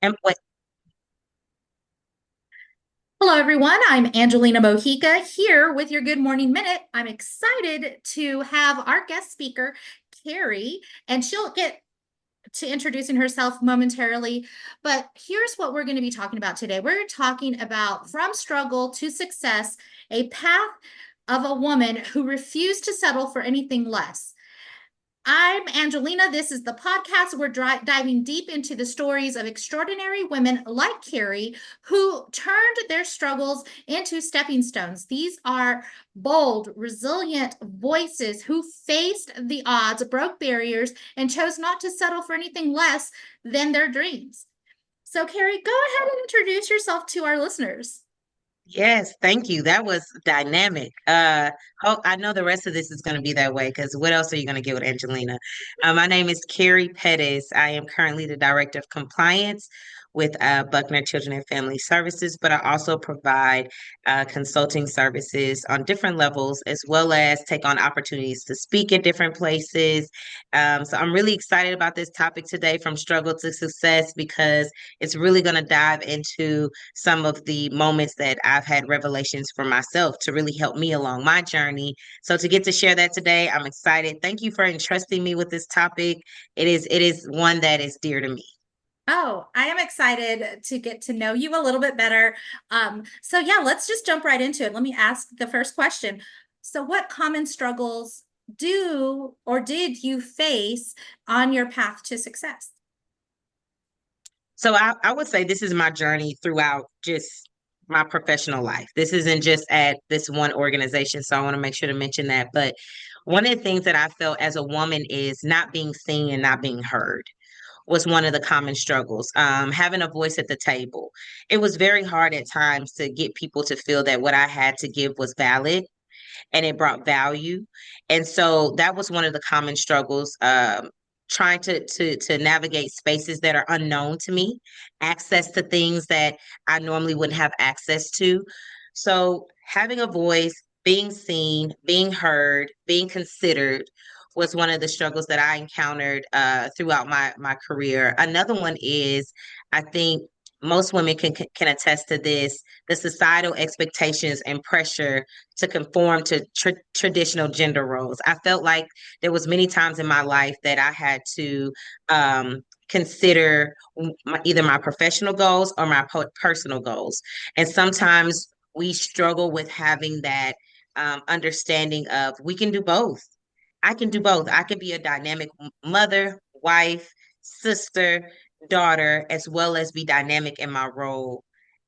And what Hello, everyone. I'm Angelina Mojica here with your Good Morning Minute. I'm excited to have our guest speaker, KERI, and she'll get to introducing herself momentarily. But here's what we're going to be talking about today. We're talking about from struggle to success, a path of a woman who refused to settle for anything less. I'm Angelina. This is the podcast. We're diving deep into the stories of extraordinary women like KERI who turned their struggles into stepping stones. These are bold, resilient voices who faced the odds, broke barriers, and chose not to settle for anything less than their dreams. So, KERI, go ahead and introduce yourself to our listeners. Yes, thank you. That was dynamic. Hope I know the rest of this is going to be that way because what else are you going to get with Angelina? My name is Carrie Pettis. I am currently the Director of Compliance with Buckner Children and Family Services, but I also provide consulting services on different levels, as well as take on opportunities to speak at different places. So I'm really excited about this topic today, from struggle to success, because it's really going to dive into some of the moments that I've had revelations for myself to really help me along my journey. So to get to share that today, I'm excited. Thank you for entrusting me with this topic. It is one that is dear to me. Oh, I am excited to get to know you a little bit better. So yeah, let's just jump right into it. Let me ask the first question. So what common struggles do or did you face on your path to success? So I would say this is my journey throughout just my professional life. This isn't just at this one organization. So I want to make sure to mention that. But one of the things that I felt as a woman is not being seen and not being heard was one of the common struggles. Having a voice at the table. It was very hard at times to get people to feel that what I had to give was valid and it brought value. And so that was one of the common struggles. Trying to navigate spaces that are unknown to me, access to things that I normally wouldn't have access to. So having a voice, being seen, being heard, being considered was one of the struggles that I encountered throughout my career. Another one is, I think most women can attest to this, the societal expectations and pressure to conform to traditional gender roles. I felt like there was many times in my life that I had to consider either my professional goals or my personal goals. And sometimes we struggle with having that understanding of we can do both. I can do both. I can be a dynamic mother, wife, sister, daughter, as well as be dynamic in my role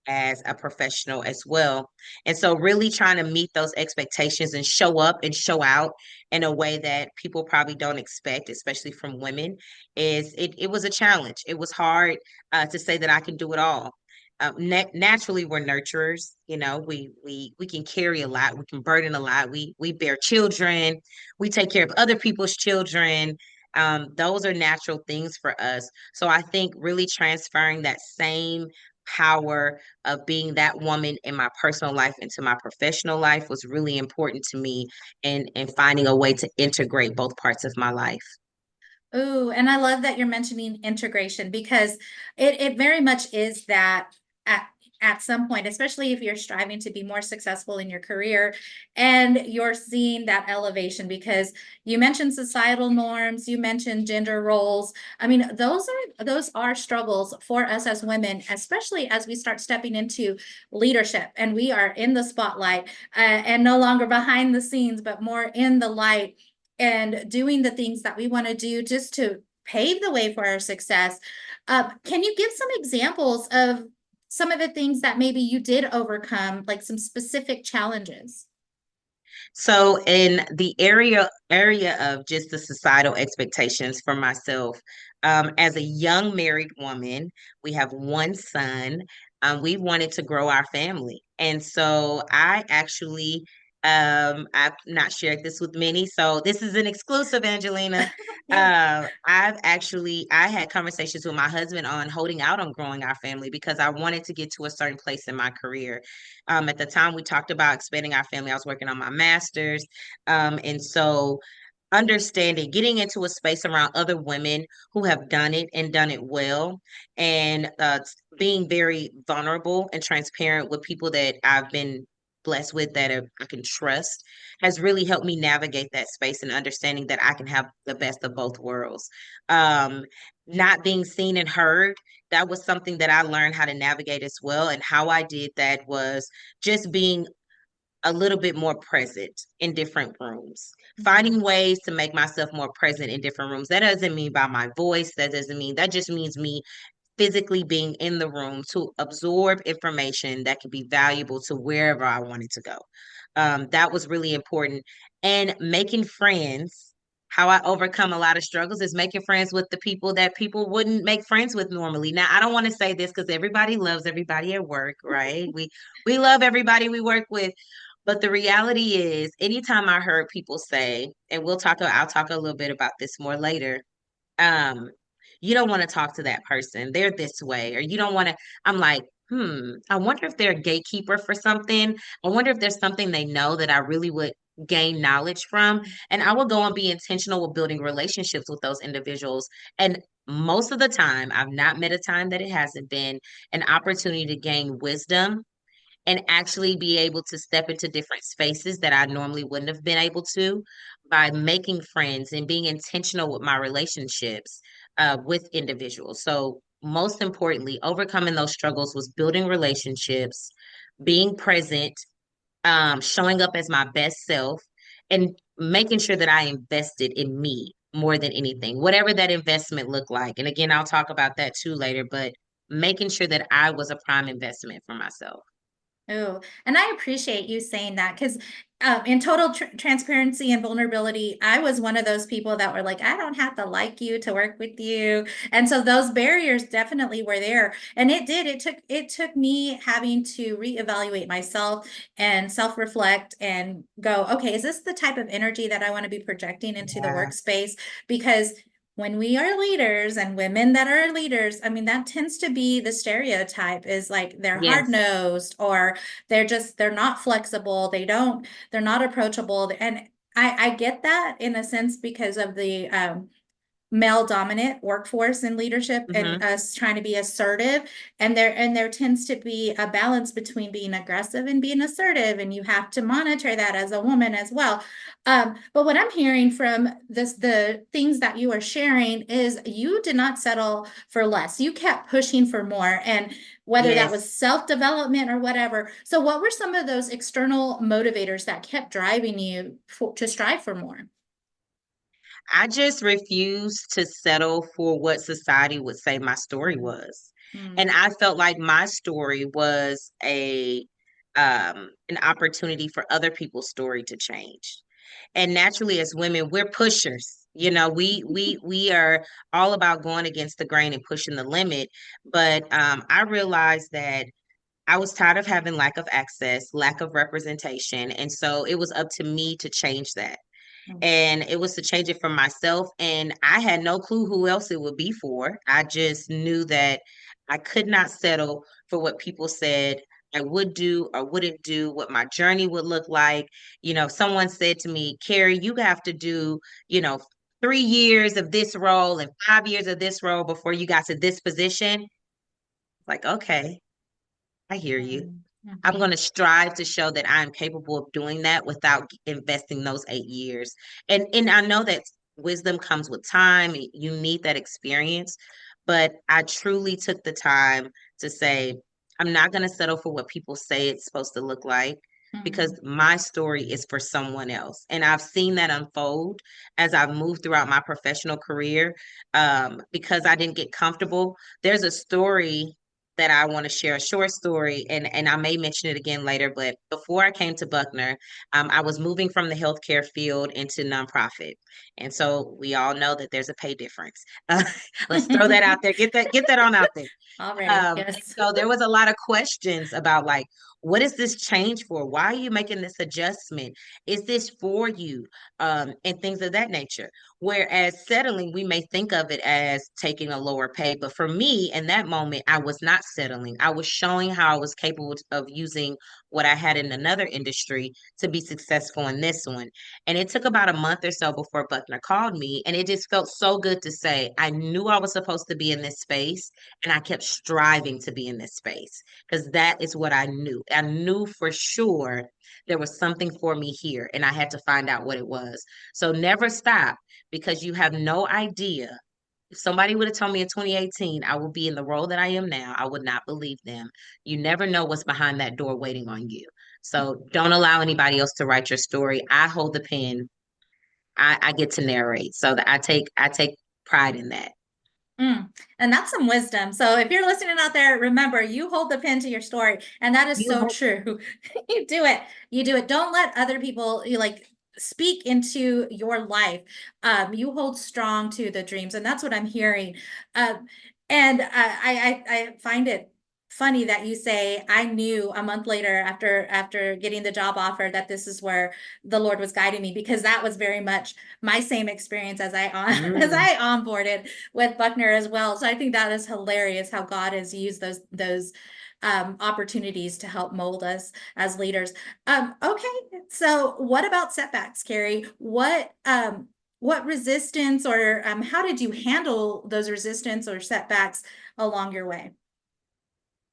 as a professional as well. And so really trying to meet those expectations and show up and show out in a way that people probably don't expect, especially from women, it was a challenge. It was hard to say that I can do it all. Naturally, we're nurturers. You know, we can carry a lot. We can burden a lot. We bear children. We take care of other people's children. Those are natural things for us. So I think really transferring that same power of being that woman in my personal life into my professional life was really important to me, and finding a way to integrate both parts of my life. Ooh, and I love that you're mentioning integration because it very much is that at some point, especially if you're striving to be more successful in your career and you're seeing that elevation because you mentioned societal norms, you mentioned gender roles. I mean, those are struggles for us as women, especially as we start stepping into leadership and we are in the spotlight and no longer behind the scenes, but more in the light and doing the things that we want to do just to pave the way for our success. Can you give some examples of some of the things that maybe you did overcome, like some specific challenges? So in the area of just the societal expectations for myself, as a young married woman, we have one son. We wanted to grow our family, and so I actually, I've not shared this with many, so this is an exclusive, Angelina. Yeah. I had conversations with my husband on holding out on growing our family because I wanted to get to a certain place in my career. At the time we talked about expanding our family, I was working on my master's. And so understanding, getting into a space around other women who have done it and done it well, and being very vulnerable and transparent with people that I've been blessed with that I can trust has really helped me navigate that space and understanding that I can have the best of both worlds. Um, Not being seen and heard, that was something that I learned how to navigate as well. And how I did that was just being a little bit more present in different rooms, Mhm. finding ways to make myself more present in different rooms. That doesn't mean by my voice, that doesn't mean, that just means me physically being in the room to absorb information that could be valuable to wherever I wanted to go. That was really important. And making friends, how I overcome a lot of struggles is making friends with the people that people wouldn't make friends with normally. Now, I don't want to say this because everybody loves everybody at work, right? We love everybody we work with. But the reality is, anytime I heard people say, and I'll talk a little bit about this more later, um, you don't want to talk to that person. They're this way, or you don't want to. I'm like, I wonder if they're a gatekeeper for something. I wonder if there's something they know that I really would gain knowledge from. And I will go and be intentional with building relationships with those individuals. And most of the time, I've not met a time that it hasn't been an opportunity to gain wisdom and actually be able to step into different spaces that I normally wouldn't have been able to by making friends and being intentional with my relationships with individuals. So, most importantly, overcoming those struggles was building relationships, being present, showing up as my best self, and making sure that I invested in me more than anything, whatever that investment looked like. And again, I'll talk about that too later, but making sure that I was a prime investment for myself. Oh, and I appreciate you saying that because in total transparency and vulnerability, I was one of those people that were like, I don't have to like you to work with you. And so those barriers definitely were there. And it did. It took me having to reevaluate myself and self-reflect and go, okay, is this the type of energy that I want to be projecting into the Yeah. workspace? Because when we are leaders and women that are leaders, I mean, that tends to be the stereotype is like they're hard Yes. nosed or they're not flexible. They're not approachable. And I get that in a sense because of the male dominant workforce and leadership and Hmm. us trying to be assertive and there tends to be a balance between being aggressive and being assertive and you have to monitor that as a woman as well. But what I'm hearing from the things that you are sharing is you did not settle for less, you kept pushing for more, and whether that Yes. was self-development or whatever. So what were some of those external motivators that kept driving you to strive for more? I just refuse to settle for what society would say my story was. And Mm. I felt like my story was an opportunity for other people's story to change. And naturally as women, we're pushers. You know, we are all about going against the grain and pushing the limit. But I realized that I was tired of having lack of access, lack of representation. And so it was up to me to change that, and it was to change it for myself. And I had no clue who else it would be for. I just knew that I could not settle for what people said I would do or wouldn't do, what my journey would look like. You know, if someone said to me, Keri, you have to do, you know, 3 years of this role and 5 years of this role before you got to this position. Like, okay, I hear you. I'm going Mm-hmm. to strive to show that I am capable of doing that without investing those 8 years. And I know that wisdom comes with time. You need that experience, but I truly took the time to say, I'm not going to settle for what people say it's supposed to look like, Mm-hmm. because my story is for someone else. And I've seen that unfold as I've moved throughout my professional career. Because I didn't get comfortable. There's a story that I want to share, a short story, and I may mention it again later. But before I came to Buckner, I was moving from the healthcare field into nonprofit, and so we all know that there's a pay difference. Let's throw that out there. Get that on out there. Already, And yes. so there was a lot of questions about like, what is this change for? Why are you making this adjustment? Is this for you? And things of that nature. Whereas settling, we may think of it as taking a lower pay. But for me, in that moment, I was not settling. I was showing how I was capable of using what I had in another industry to be successful in this one. And it took about a month or so before Buckner called me. And it just felt so good to say, I knew I was supposed to be in this space. And I kept striving to be in this space because that is what I knew. I knew for sure there was something for me here, and I had to find out what it was. So never stop because you have no idea. If somebody would have told me in 2018 I would be in the role that I am now, I would not believe them. You never know what's behind that door waiting on you. So don't allow anybody else to write your story. I hold the pen. I get to narrate. So that I take pride in that. Mm. And that's some wisdom. So if you're listening out there, remember you hold the pen to your story. And that is You so true. You do it. You do it. Don't let other people you like speak into your life. You hold strong to the dreams. And that's what I'm hearing. And I find it funny that you say I knew a month later after getting the job offer that this is where the Lord was guiding me, because that was very much my same experience as as mm, I onboarded with Buckner as well. So I think that is hilarious how God has used those opportunities to help mold us as leaders. Okay, so what about setbacks, KERI? What resistance or how did you handle those resistance or setbacks along your way?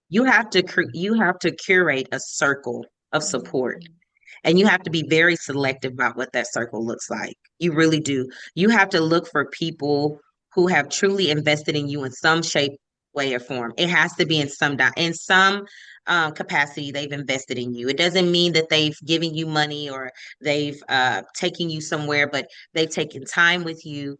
you have to curate a circle of support, Mhm. and you have to be very selective about what that circle looks like. You really do. You have to look for people who have truly invested in you in some shape, way, or form. It has to be in some capacity they've invested in you. It doesn't mean that they've given you money or they've taken you somewhere, but they've taken time with you.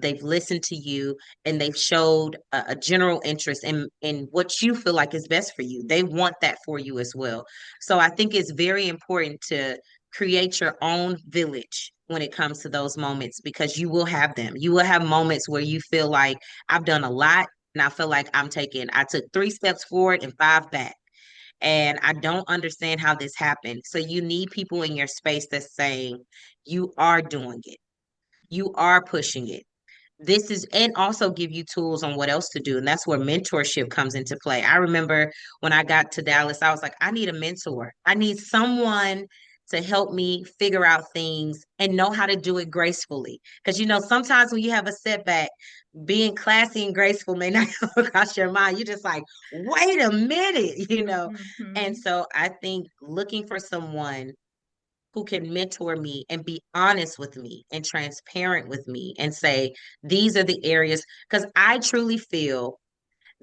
They've listened to you, and they've showed a general interest in what you feel like is best for you. They want that for you as well. So I think it's very important to create your own village when it comes to those moments, because you will have them. You will have moments where you feel like I've done a lot and I feel like I took 3 steps forward and 5 back. And I don't understand how this happened. So you need people in your space that's saying, you are doing it. You are pushing it. This is, and also give you tools on what else to do. And that's where mentorship comes into play. I remember when I got to Dallas, I was like, I need a mentor. I need someone to help me figure out things and know how to do it gracefully. Because, sometimes when you have a setback, being classy and graceful may not come across your mind. You're just like, wait a minute. And Mhm. so I think looking for someone who can mentor me and be honest with me and transparent with me and say, these are the areas, because I truly feel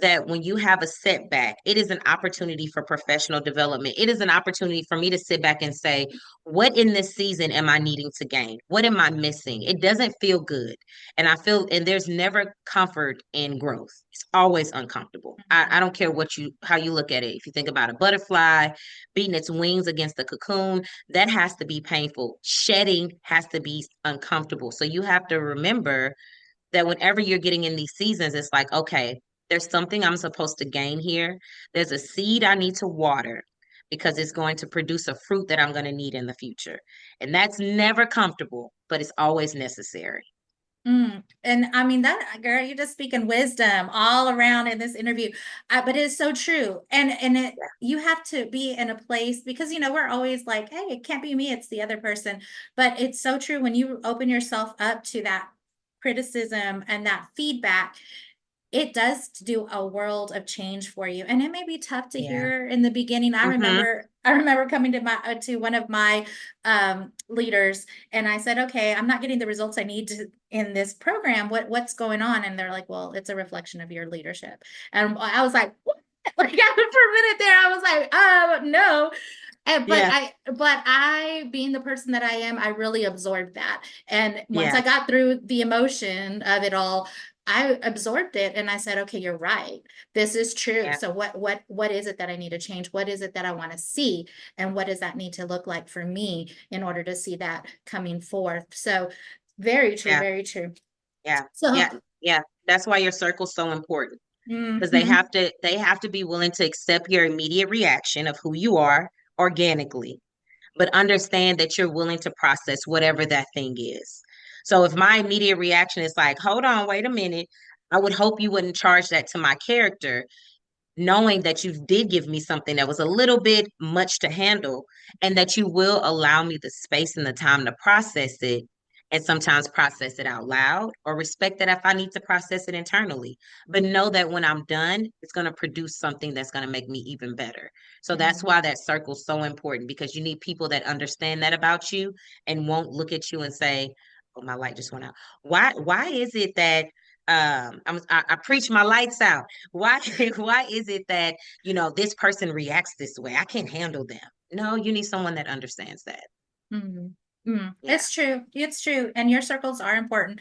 that when you have a setback, it is an opportunity for professional development. It is an opportunity for me to sit back and say, what in this season am I needing to gain? What am I missing? It doesn't feel good. And there's never comfort in growth. It's always uncomfortable. I don't care how you look at it. If you think about a butterfly beating its wings against the cocoon, that has to be painful. Shedding has to be uncomfortable. So you have to remember that whenever you're getting in these seasons, it's like, okay, there's something I'm supposed to gain here. There's a seed I need to water because it's going to produce a fruit that I'm going to need in the future. And that's never comfortable, but it's always necessary. And I mean that girl, you're just speaking wisdom all around in this interview. But it is so true. And you have to be in a place, because we're always like, hey, it can't be me, it's the other person. But it's so true when you open yourself up to that criticism and that feedback, it does do a world of change for you. And it may be tough to Yeah. hear in the beginning. I Mm-hmm. remember I remember coming to my to one of my leaders, and I said, okay, I'm not getting the results I need to in this program. What's going on? And they're like, well, it's a reflection of your leadership. And I was like, what? Like, for a minute there, I was like, no. Yeah. But I, being the person that I am, I really absorbed that. And once Yeah. I got through the emotion of it all, I absorbed it and I said, okay, you're right. This is true. Yeah. So what is it that I need to change? What is it that I want to see? And what does that need to look like for me in order to see that coming forth? So very true, Yeah. very true. Yeah. So Yeah. Yeah. That's why your circle's so important. because Mm-hmm. they have to be willing to accept your immediate reaction of who you are organically, but understand that you're willing to process whatever that thing is. So if my immediate reaction is like, hold on, wait a minute, I would hope you wouldn't charge that to my character, knowing that you did give me something that was a little bit much to handle, and that you will allow me the space and the time to process it, and sometimes process it out loud, or respect that if I need to process it internally. But know that when I'm done, it's going to produce something that's going to make me even better. So that's Mm-hmm. why that circle's so important, because you need people that understand that about you and won't look at you and say, oh, my light just went out. Why is it that I preach my lights out? Why why is it that, this person reacts this way? I can't handle them. No, you need someone that understands that. Mm, mm. Yeah. It's true. It's true. And your circles are important.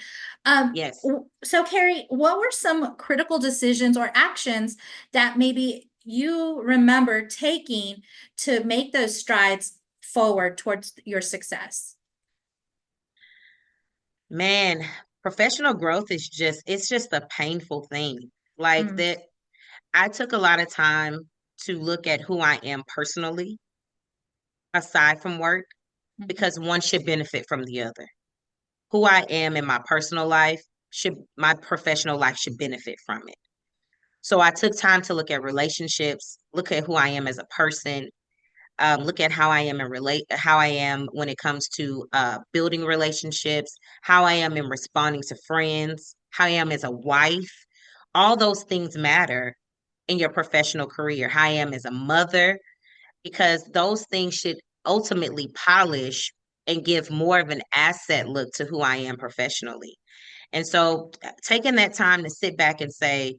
Yes. So Keri, what were some critical decisions or actions that maybe you remember taking to make those strides forward towards your success? Man, professional growth is it's just a painful thing. Like Mm, that, I took a lot of time to look at who I am personally aside from work, mhm, because one should benefit from the other. Who I am in my personal life should my professional life should benefit from it. So I took time to look at relationships, look at who I am as a person, look at how I am how I am when it comes to building relationships, how I am in responding to friends, how I am as a wife. All those things matter in your professional career. How I am as a mother, because those things should ultimately polish and give more of an asset look to who I am professionally. And so taking that time to sit back and say,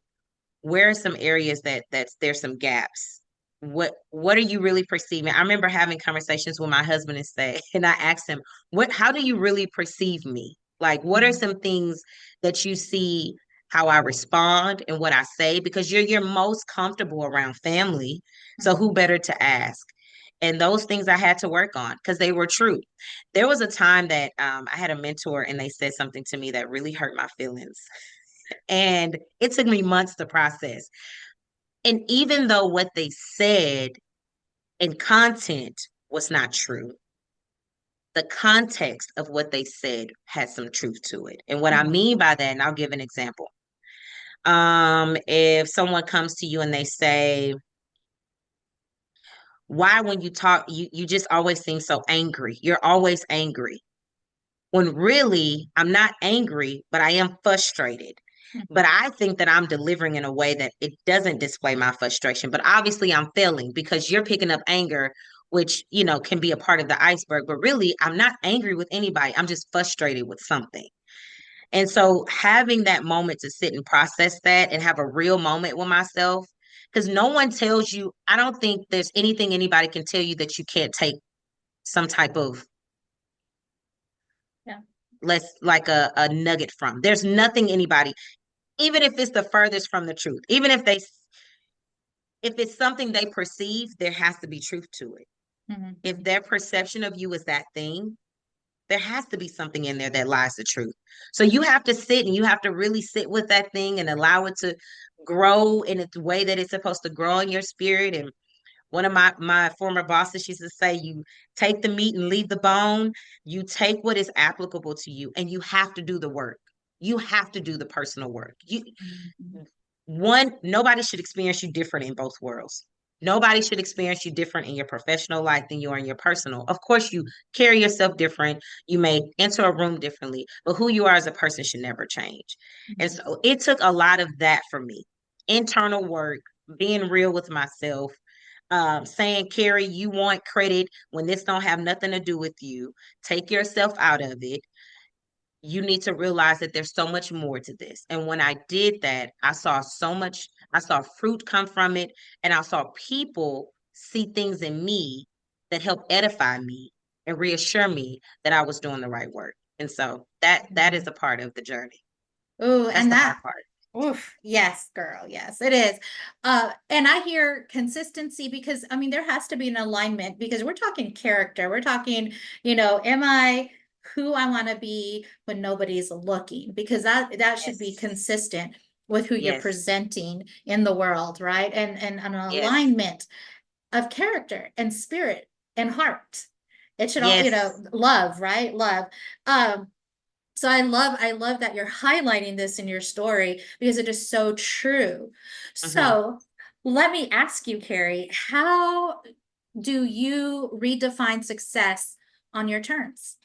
where are some areas that's there's some gaps? What are you really perceiving? I remember having conversations with my husband and say, and I asked him, how do you really perceive me? Like, what are mhm, some things that you see how I respond and what I say? Because you're most comfortable around family. So who mhm, better to ask? And those things I had to work on because they were true. There was a time that I had a mentor and they said something to me that really hurt my feelings. And it took me months to process. And even though what they said in content was not true, the context of what they said had some truth to it. And what I mhm, mean by that, and I'll give an example. If someone comes to you and they say, why when you talk, you just always seem so angry. You're always angry. When really I'm not angry, but I am frustrated. But mhm, I think that I'm delivering in a way that it doesn't display my frustration. But obviously, I'm failing because you're picking up anger, which, can be a part of the iceberg. But really, I'm not angry with anybody. I'm just frustrated with something. And so, having that moment to sit and process that and have a real moment with myself, because no one tells you, I don't think there's anything anybody can tell you that you can't take some type of yeah. less like a nugget from. There's nothing anybody, even if it's the furthest from the truth, even if it's something they perceive, there has to be truth to it. If Mhm, their perception of you is that thing, there has to be something in there that lies the truth. So you have to sit and you have to really sit with that thing and allow it to grow in its way that it's supposed to grow in your spirit. And one of my former bosses used to say, you take the meat and leave the bone. You take what is applicable to you and you have to do the work. You have to do the personal work. mhm, Nobody should experience you different in both worlds. Nobody should experience you different in your professional life than you are in your personal. Of course, you carry yourself different. You may enter a room differently, but who you are as a person should never change. And mhm, so it took a lot of that for me. Internal work, being real with myself, saying, Keri, you want credit when this don't have nothing to do with you. Take yourself out of it. You need to realize that there's so much more to this. And when I did that, I saw fruit come from it, and I saw people see things in me that help edify me and reassure me that I was doing the right work. And so that is mhm. a part of the journey. Ooh, That's and the hard that, part. oof, yes, girl, yes, it is. And I hear consistency because I mean there has to be an alignment because we're talking character. We're talking, am I who I want to be when nobody's looking? Because that should be Yes. consistent. with who you're Yes. presenting in the world, right? And an Yes. alignment of character and spirit and heart. It should all, Yes. love, right? Love. Um, so I love that you're highlighting this in your story because it is so true. Hmm. So let me ask you, KERI, how do you redefine success on your terms?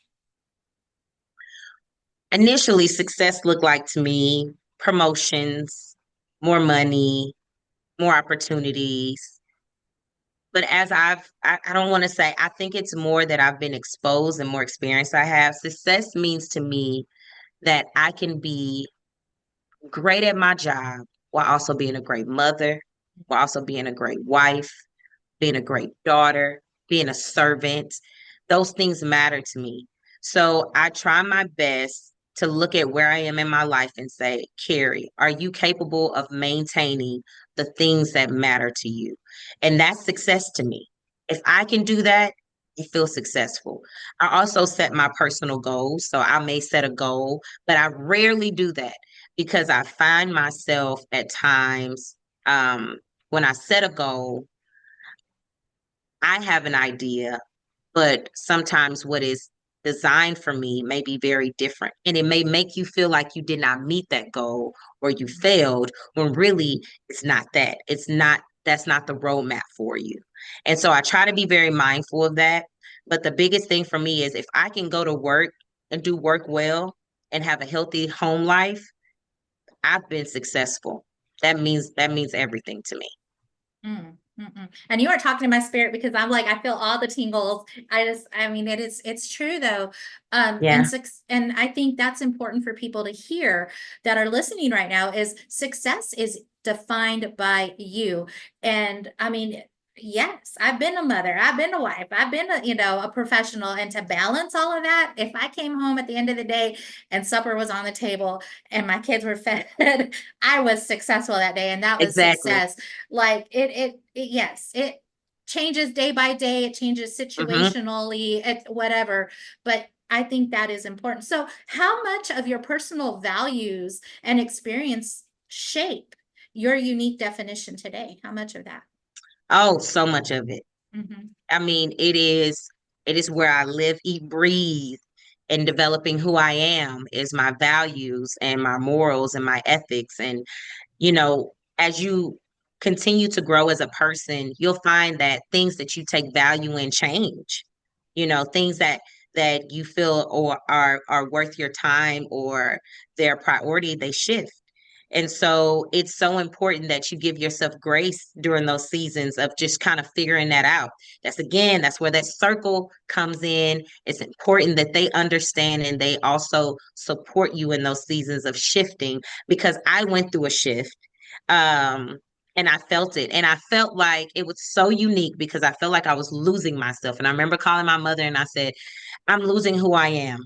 Initially, success looked like to me promotions, more money, more opportunities. But as I don't want to say, I think it's more that I've been exposed and more experience I have. Success means to me that I can be great at my job while also being a great mother, while also being a great wife, being a great daughter, being a servant. Those things matter to me. So I try my best to look at where I am in my life and say, KERI, are you capable of maintaining the things that matter to you? And that's success to me. If I can do that, I feel successful. I also set my personal goals. So I may set a goal, but I rarely do that because I find myself at times when I set a goal, I have an idea, but sometimes what is designed for me may be very different. And it may make you feel like you did not meet that goal or you failed when really it's not that. It's not, that's not the roadmap for you. And so I try to be very mindful of that. But the biggest thing for me is if I can go to work and do work well and have a healthy home life, I've been successful. That means everything to me. Mm, mm-mm. And you are talking to my spirit because I'm like, I feel all the tingles. I mean, it's true though. Yeah, And I think that's important for people to hear that are listening right now is success is defined by you. And I mean, yes, I've been a mother, I've been a wife, I've been a professional. And to balance all of that, if I came home at the end of the day and supper was on the table and my kids were fed, I was successful that day. And that was exactly. success. Like yes, it changes day by day, it changes Hmm. situationally, it whatever, but I think that is important. So how much of your personal values and experience shape your unique definition today? How much of that? Oh, so much of it. Hmm. I mean, it is where I live, eat, breathe, and developing who I am is my values and my morals and my ethics. And, as you continue to grow as a person, you'll find that things that you take value in change. Things that you feel or are worth your time or their priority, they shift. And so it's so important that you give yourself grace during those seasons of just kind of figuring that out. That's where that circle comes in. It's important that they understand and they also support you in those seasons of shifting because I went through a shift. Um, and I felt it. And I felt like it was so unique because I felt like I was losing myself. And I remember calling my mother and I said, I'm losing who I am.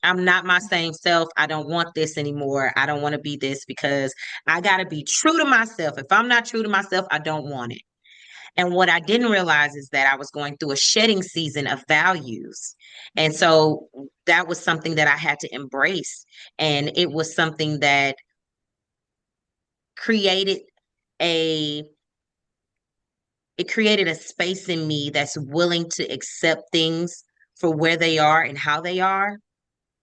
I'm not my same self. I don't want this anymore. I don't want to be this because I got to be true to myself. If I'm not true to myself, I don't want it. And what I didn't realize is that I was going through a shedding season of values. And so that was something that I had to embrace. And it was something that created a it created a space in me that's willing to accept things for where they are and how they are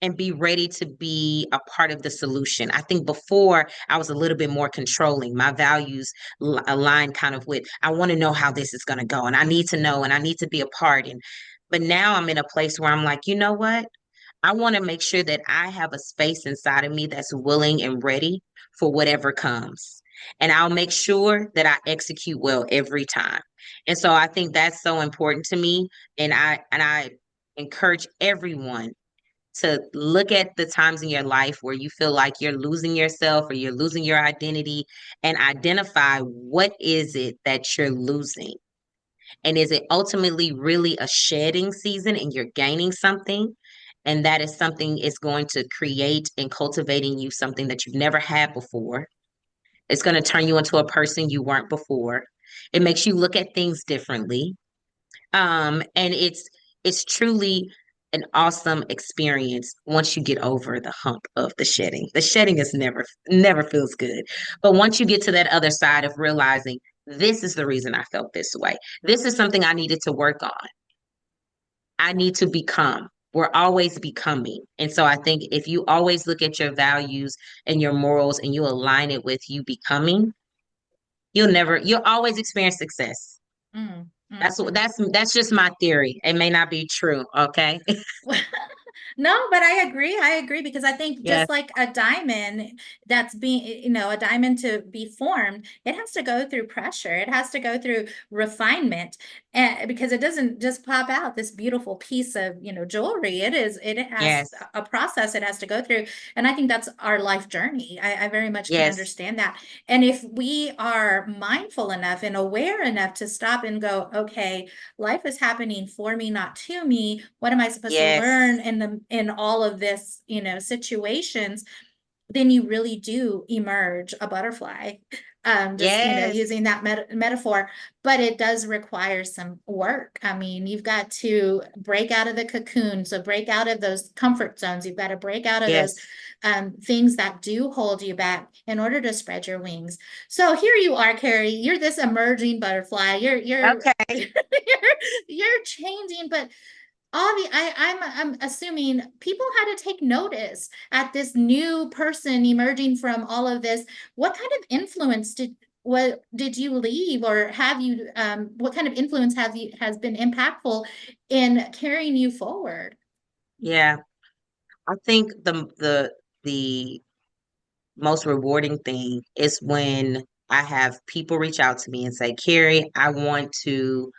and be ready to be a part of the solution. I think before I was a little bit more controlling. My values align kind of with I want to know how this is going to go and I need to know and I need to be a part and but now I'm in a place where I'm like, you know what? I want to make sure that I have a space inside of me that's willing and ready for whatever comes. And I'll make sure that I execute well every time. And so I think that's so important to me. And I encourage everyone to look at the times in your life where you feel like you're losing yourself or you're losing your identity and identify what is it that you're losing. And is it ultimately really a shedding season and you're gaining something? And that is something is going to create and cultivate in you something that you've never had before. It's going to turn you into a person you weren't before. It makes you look at things differently. And it's truly an awesome experience once you get over the hump of the shedding. The shedding is never feels good. But once you get to that other side of realizing this is the reason I felt this way. This is something I needed to work on. I need to become. We're always becoming. And so I think if you always look at your values and your morals and you align it with you becoming, you'll always experience success. Mm, That's what mhm. that's just my theory. It may not be true, okay? No, but I agree. I agree because I think Yes, just like a diamond that's being, a diamond to be formed, it has to go through pressure. It has to go through refinement. And because it doesn't just pop out this beautiful piece of, jewelry. It has yes, a process it has to go through. And I think that's our life journey. I very much can yes, understand that. And if we are mindful enough and aware enough to stop and go, okay, life is happening for me, not to me. What am I supposed to learn yes, in all of this, situations? Then you really do emerge a butterfly. Just yes, using that metaphor, but it does require some work. I mean, you've got to break out of the cocoon, so break out of those comfort zones. You've got to break out of those yes. things that do hold you back in order to spread your wings. So here you are, KERI. You're this emerging butterfly. Okay. You're changing, but I'm assuming people had to take notice at this new person emerging from all of this. What kind of influence did you leave, or have you? What kind of influence has been impactful in carrying you forward? Yeah. I think the most rewarding thing is when I have people reach out to me and say, Carrie, I want to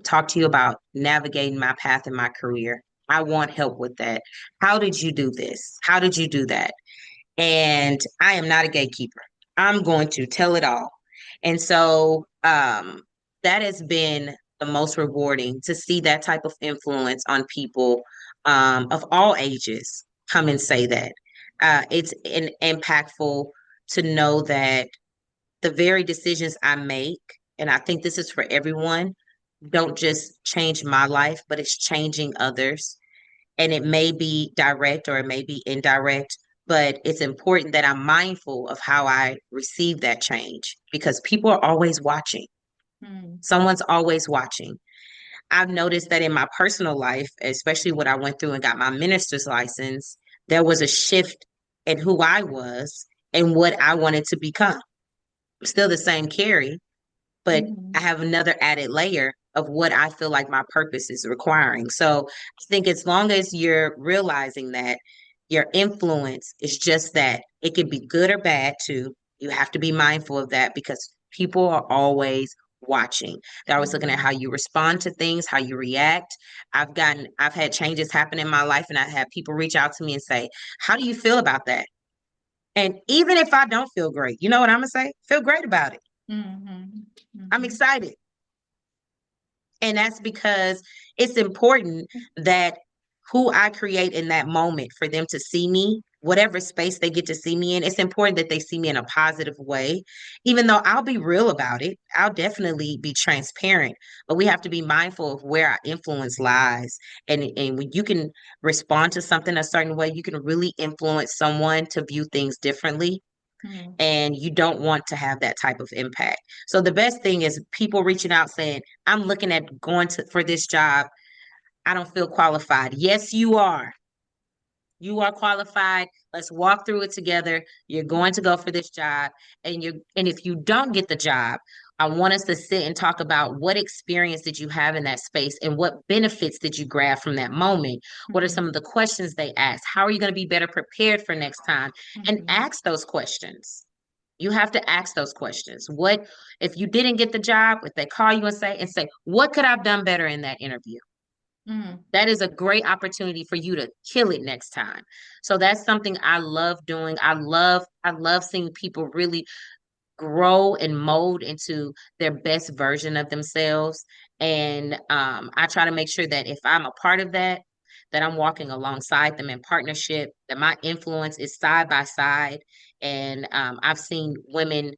talk to you about navigating my path in my career. I want help with that. How did you do this? How did you do that? And I am not a gatekeeper. I'm going to tell it all. And so that has been the most rewarding to see that type of influence on people of all ages come and say that. It's impactful to know that the very decisions I make, and I think this is for everyone, don't just change my life, but it's changing others. And it may be direct or it may be indirect, but it's important that I'm mindful of how I receive that change because people are always watching. Hmm. Someone's always watching. I've noticed that in my personal life, especially when I went through and got my minister's license, there was a shift in who I was and what I wanted to become. Still the same Carrie, but I Mhm. have another added layer of what I feel like my purpose is requiring. So I think as long as you're realizing that your influence is just that, it can be good or bad too. You have to be mindful of that because people are always watching. They're always looking at Mhm. how you respond to things, how you react. I've had changes happen in my life, and I had people reach out to me and say, how do you feel about that? And even if I don't feel great, you know what I'm gonna say? Feel great about it. Mhm. I'm Mhm. excited. And that's because it's important that who I create in that moment for them to see me, whatever space they get to see me in, it's important that they see me in a positive way. Even though I'll be real about it, I'll definitely be transparent, but we have to be mindful of where our influence lies. And when you can respond to something a certain way, you can really influence someone to view things differently, Mhm. and you don't want to have that type of impact. So the best thing is people reaching out saying, I'm looking at going to for this job. I don't feel qualified. Yes, you are. You are qualified. Let's walk through it together. You're going to go for this job. And if you don't get the job, I want us to sit and talk about what experience did you have in that space and what benefits did you grab from that moment? What are some Mhm. of the questions they ask? How are you going to be better prepared for next time? And Mhm. ask those questions. You have to ask those questions. What if you didn't get the job? If they call you and say, what could I have done better in that interview? Mhm. That is a great opportunity for you to kill it next time. So that's something I love doing. I love seeing people really grow and mold into their best version of themselves. And I try to make sure that if I'm a part of that, that I'm walking alongside them in partnership, that my influence is side by side. And I've seen women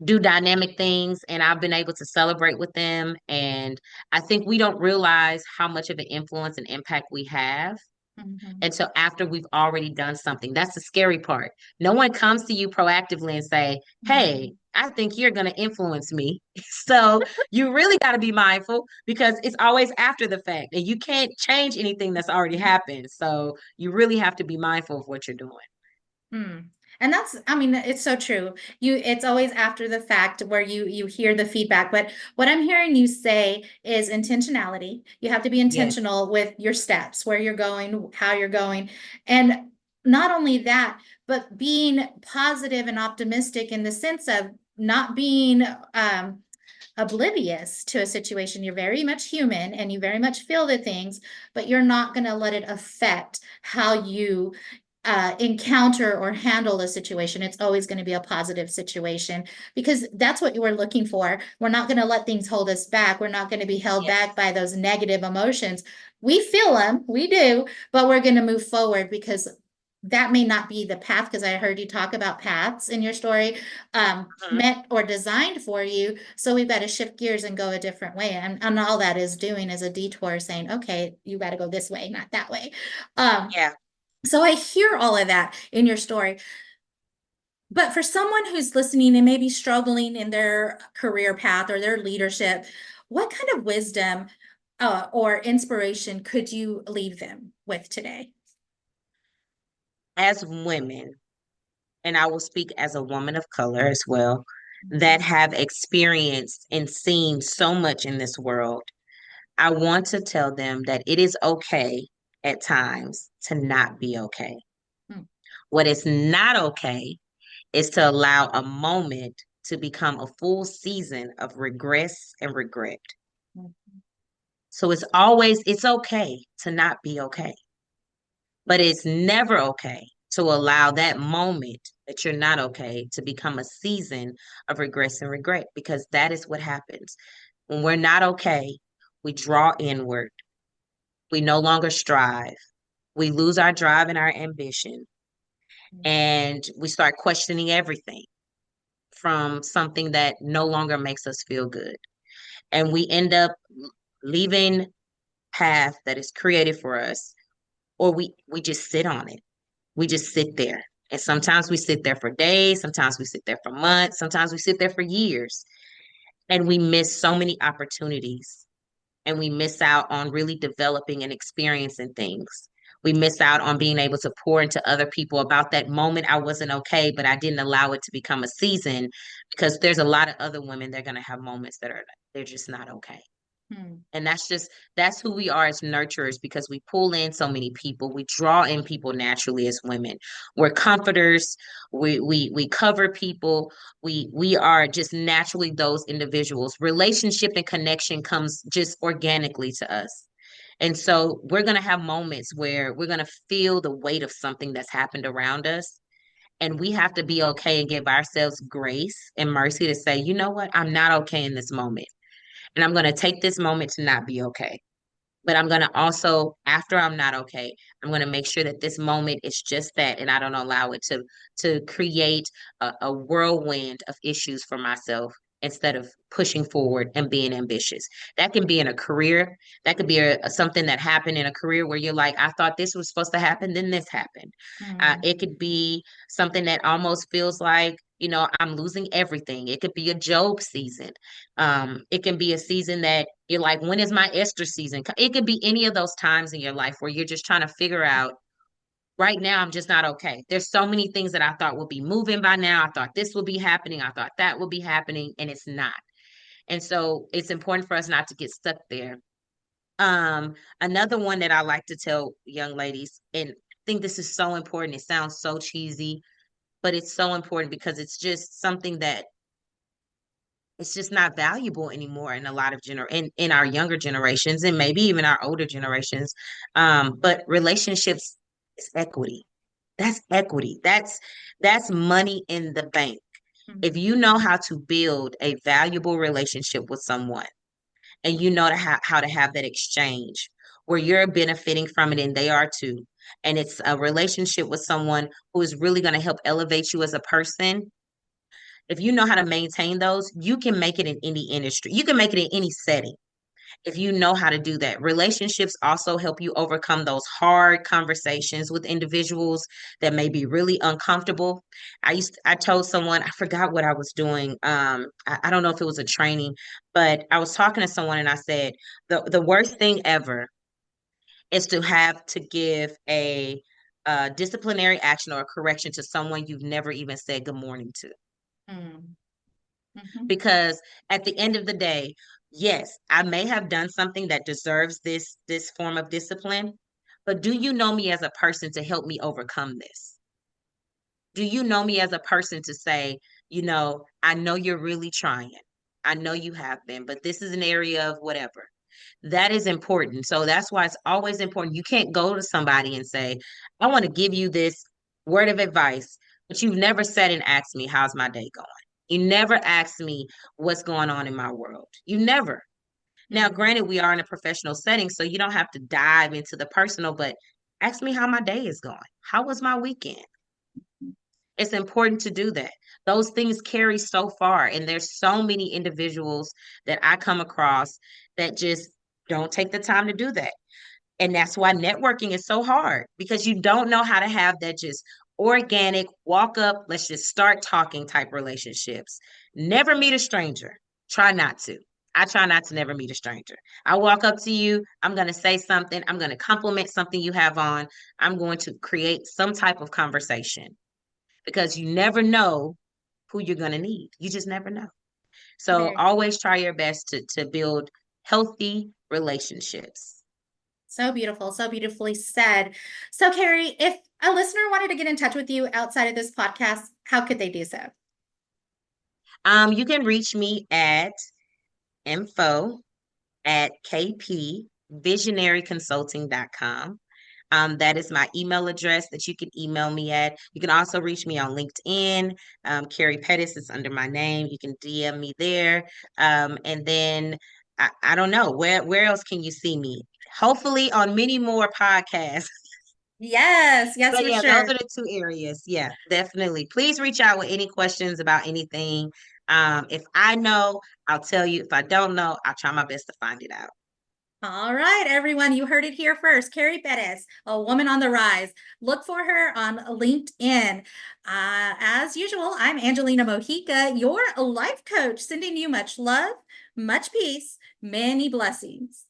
do dynamic things, and I've been able to celebrate with them. And I think we don't realize how much of an influence and impact we have Mhm. until after we've already done something. That's the scary part. No one comes to you proactively and say, "Hey, Mhm. I think you're going to influence me." So you really got to be mindful because it's always after the fact and you can't change anything that's already happened. So you really have to be mindful of what you're doing. Mm. And that's, I mean, it's so true. It's always after the fact where you hear the feedback. But what I'm hearing you say is intentionality. You have to be Yes. intentional with your steps, where you're going, how you're going. And not only that, but being positive and optimistic in the sense of not being oblivious to a situation. You're very much human and you very much feel the things, but you're not going to let it affect how you encounter or handle a situation. It's always going to be a positive situation because that's what you were looking for. We're not going to let things hold us back. We're not going to be held back Yes. by those negative emotions. We feel them, we do, but we're going to move forward because that may not be the path, because I heard you talk about paths in your story, Mhm. meant or designed for you. So we've got to shift gears and go a different way. And all that is doing is a detour saying, okay, you got to go this way, not that way. Um, Yeah. so I hear all of that in your story. But for someone who's listening and maybe struggling in their career path or their leadership, what kind of wisdom or inspiration could you leave them with today? As women, and I will speak as a woman of color as well, that Mhm. have experienced and seen so much in this world, I want to tell them that it is okay at times to not be okay. Mm, What is not okay is to allow a moment to become a full season of regress and regret. mm, So it's okay to not be okay, but it's never okay to allow that moment that you're not okay to become a season of regress and regret, because that is what happens. When we're not okay, we draw inward. We no longer strive. We lose our drive and our ambition, mm, and we start questioning everything from something that no longer makes us feel good. And we end up leaving path that is created for us, or we just sit on it. We just sit there. And sometimes we sit there for days, sometimes we sit there for months, sometimes we sit there for years. And we miss so many opportunities, and we miss out on really developing and experiencing things. We miss out on being able to pour into other people about that moment I wasn't okay, but I didn't allow it to become a season, because there's a lot of other women that are going to have moments that are they're just not okay. mm, And that's who we are as nurturers, because we pull in so many people. We draw in people naturally as women. We're comforters. We cover people. We are just naturally those individuals. Relationship and connection comes just organically to us. And so we're gonna have moments where we're gonna feel the weight of something that's happened around us. And we have to be okay and give ourselves grace and mercy to say, you know what, I'm not okay in this moment. And I'm going to take this moment to not be okay. But I'm going to also, after I'm not okay, I'm going to make sure that this moment is just that, and I don't allow it to create a whirlwind of issues for myself instead of pushing forward and being ambitious. That can be in a career. That could be something that happened in a career where you're like, I thought this was supposed to happen, then this happened. mm, It could be something that almost feels like, I'm losing everything. It could be a Job season. It can be a season that you're like, when is my Esther season? It could be any of those times in your life where you're just trying to figure out, right now, I'm just not okay. There's so many things that I thought would be moving by now. I thought this would be happening. I thought that would be happening, and it's not. And so it's important for us not to get stuck there. Another one that I like to tell young ladies, and I think this is so important. It sounds so cheesy, but it's so important because it's just something that it's just not valuable anymore in a lot of in our younger generations, and maybe even our older generations. But relationships is equity. That's equity. That's money in the bank. If mm, you know how to build a valuable relationship with someone, and you know how to have that exchange where you're benefiting from it and they are too, and it's a relationship with someone who is really going to help elevate you as a person, If you know how to maintain those, you can make it in any industry. You can make it in any setting if you know how to do that. Relationships also help you overcome those hard conversations with individuals that may be really uncomfortable. I told someone, I forgot what I was doing. I don't know if it was a training, but I was talking to someone and I said, the worst thing ever is to have to give a disciplinary action or a correction to someone you've never even said good morning to. Mm. Mhm. Because at the end of the day, yes, I may have done something that deserves this form of discipline, but do you know me as a person to help me overcome this? Do you know me as a person to say, I know you're really trying. I know you have been, but this is an area of whatever. That is important. So that's why it's always important. You can't go to somebody and say, I want to give you this word of advice, but you've never said and asked me, how's my day going? You never asked me what's going on in my world. You never. Now, Mhm. granted, we are in a professional setting, so you don't have to dive into the personal, but ask me how my day is going. How was my weekend? It's important to do that. Those things carry so far, and there's so many individuals that I come across that just don't take the time to do that. And that's why networking is so hard because you don't know how to have that just organic walk up, let's just start talking type relationships. Never meet a stranger. Try not to. I try not to never meet a stranger. I walk up to you, I'm going to say something, I'm going to compliment something you have on, I'm going to create some type of conversation because you never know who you're going to need. You just never know. So Very always try your best to build healthy relationships. so beautiful, so beautifully said. So, KERI, if a listener wanted to get in touch with you outside of this podcast, how could they do so? You can reach me at info at kpvisionaryconsulting.com. That is my email address that you can email me at. You can also reach me on LinkedIn. KERI PETTIS is under my name. You can DM me there. And then I don't know where else can you see me? Hopefully on many more podcasts. Yes, yes, But for yeah, those sure. are the two areas. Yeah, definitely. Please reach out with any questions about anything. If I know, I'll tell you. If I don't know, I'll try my best to find it out. All right, everyone, you heard it here first. KERI Pettis, a woman on the rise. Look for her on LinkedIn. As usual, I'm Angelina Mojica, your life coach, sending you much love, much peace, many blessings.